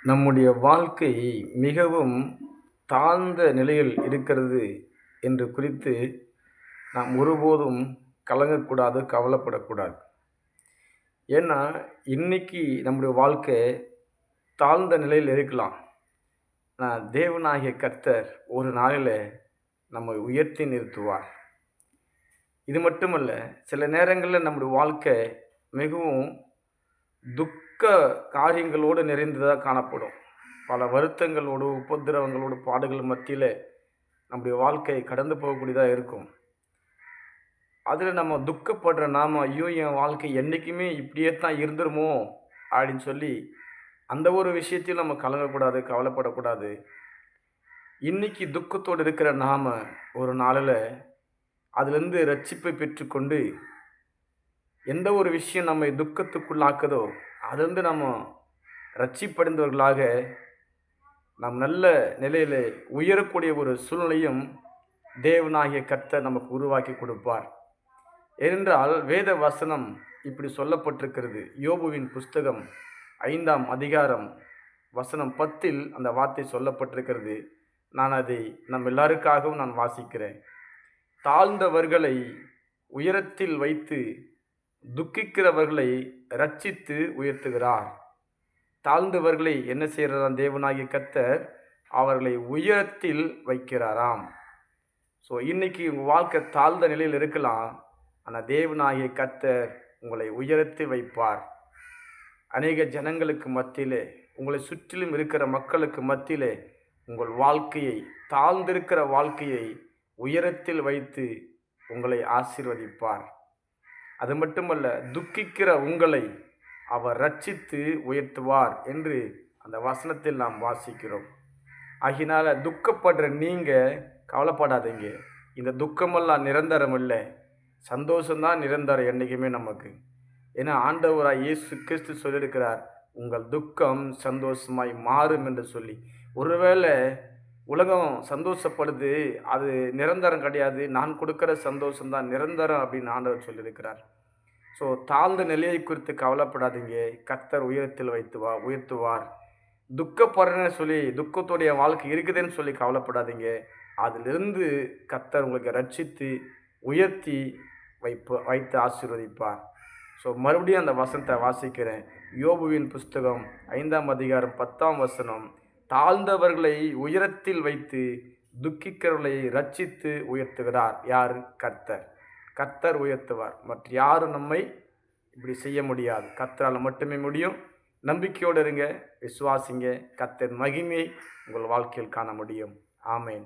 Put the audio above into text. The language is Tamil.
நம்முடைய வாழ்க்கை மிகவும் தாழ்ந்த நிலையில் இருக்கிறது என்று குறித்து நாம் ஒருபோதும் கலங்கக்கூடாது, கவலைப்படக்கூடாது. ஏன்னா, இன்னைக்கு நம்முடைய வாழ்க்கை தாழ்ந்த நிலையில் இருக்கலாம். தேவனாகிய கர்த்தர் ஒரு நாளில நம்மை உயர்த்தி நிறுத்துவார். இது மட்டுமல்ல, சில நேரங்கள்ல நம்முடைய வாழ்க்கை மிகவும் துக்க காரியங்களோடு நிறைந்ததா காணப்படும். பல வருத்தங்களோடு, உபத்திரவங்களோடு, பாடுகள் மத்தியில நம்முடைய வாழ்க்கை கடந்து போகக்கூடியதா இருக்கும். அதில நம்ம துக்கப்படுற நாம, "ஐயோ! என் வாழ்க்கை என்னைக்குமே இப்படியே தான் இருந்துருமோ?" அப்படின்னு சொல்லி, அந்த ஒரு விஷயத்திலும் நம்ம கலங்கக்கூடாது, கவலைப்படக்கூடாது. இன்னைக்கு துக்கத்தோடு இருக்கிற நாம, ஒரு நாளில அதிலிருந்து ரட்சிப்பை பெற்றுக்கொண்டு, எந்த ஒரு விஷயம் நம்மை துக்கத்துக்குள்ளாக்குதோ, அதிலிருந்து நம்ம ரட்சிப்படைந்தவர்களாக, நாம் நல்ல நிலையிலே உயரக்கூடிய ஒரு சூழ்நிலையும் தேவனாகிய கர்த்தர் நமக்கு உருவாக்கி கொடுப்பார். ஏனென்றால் வேத வசனம் இப்படி சொல்லப்பட்டிருக்கிறது. யோபுவின் புஸ்தகம் 5ஆம் அதிகாரம் வசனம் 10ல் அந்த வார்த்தை சொல்லப்பட்டிருக்கிறது. நான் அதை நம் எல்லாருக்காகவும் நான் வாசிக்கிறேன். தாழ்ந்தவர்களை உயரத்தில் வைத்து துக்கிக்கிறவர்களை இரட்சித்து உயர்த்துகிறார். தாழ்ந்தவர்களை என்ன செய்கிறாராம் தேவனாகிய கர்த்தர்? அவர்களை உயரத்தில் வைக்கிறாராம். ஸோ இன்னைக்கு உங்கள் வாழ்க்கை தாழ்ந்த நிலையில் இருக்கலாம். ஆனால் தேவனாகிய கர்த்தர் உங்களை உயரத்தில் வைப்பார். அநேக ஜனங்களுக்கு மத்தியிலே, உங்களை சுற்றிலும் இருக்கிற மக்களுக்கு மத்தியிலே, உங்கள் வாழ்க்கையை, தாழ்ந்திருக்கிற வாழ்க்கையை உயரத்தில் வைத்து உங்களை ஆசீர்வதிப்பார். அது மட்டுமல்ல, துக்கிக்கிற உங்களை அவர் இரட்சித்து உயர்த்துவார் என்று அந்த வசனத்தில் நாம் வாசிக்கிறோம். ஆகினால துக்கப்படுற நீங்க கவலைப்படாதீங்க. இந்த துக்கமெல்லாம் நிரந்தரம் இல்லை. சந்தோஷம்தான் நிரந்தரம் என்றைக்குமே நமக்கு. ஏன்னா ஆண்டவராய் இயேசு கிறிஸ்து சொல்லியிருக்கிறார், உங்கள் துக்கம் சந்தோஷமாய் மாறும் என்று சொல்லி. ஒருவேளை உலகம் சந்தோஷப்படுது, அது நிரந்தரம் கிடையாது. நான் கொடுக்கிற சந்தோஷம்தான் நிரந்தரம் அப்படின்னு ஆண்டவர் சொல்லியிருக்கிறார். ஸோ தாழ்ந்த நிலையை குறித்து கவலைப்படாதீங்க. கர்த்தர் உயரத்தில் உயர்த்துவார். துக்கப்படுறேன்னு சொல்லி, துக்கத்துடைய வாழ்க்கை இருக்குதுன்னு சொல்லி கவலைப்படாதீங்க. அதிலிருந்து கர்த்தர் உங்களுக்கு ரட்சித்து உயர்த்தி வைத்து ஆசீர்வதிப்பார். ஸோ மறுபடியும் அந்த வசனத்தை வாசிக்கிறேன். யோபுவின் புஸ்தகம் 5ஆம் அதிகாரம் 10ஆம் வசனம். தாழ்ந்தவர்களை உயரத்தில் வைத்து துக்கிக்கிறவர்களை இரட்சித்து உயர்த்துகிறார். யார்? கர்த்தர். கர்த்தர் உயர்த்துவார். மற்ற யாரும் நம்மை இப்படி செய்ய முடியாது. கர்த்தரால் மட்டுமே முடியும். நம்பிக்கையோடு இருங்க, விசுவாசிங்க. கர்த்தர் மகிமையை உங்கள் வாழ்க்கையில் காண முடியும். ஆமேன்.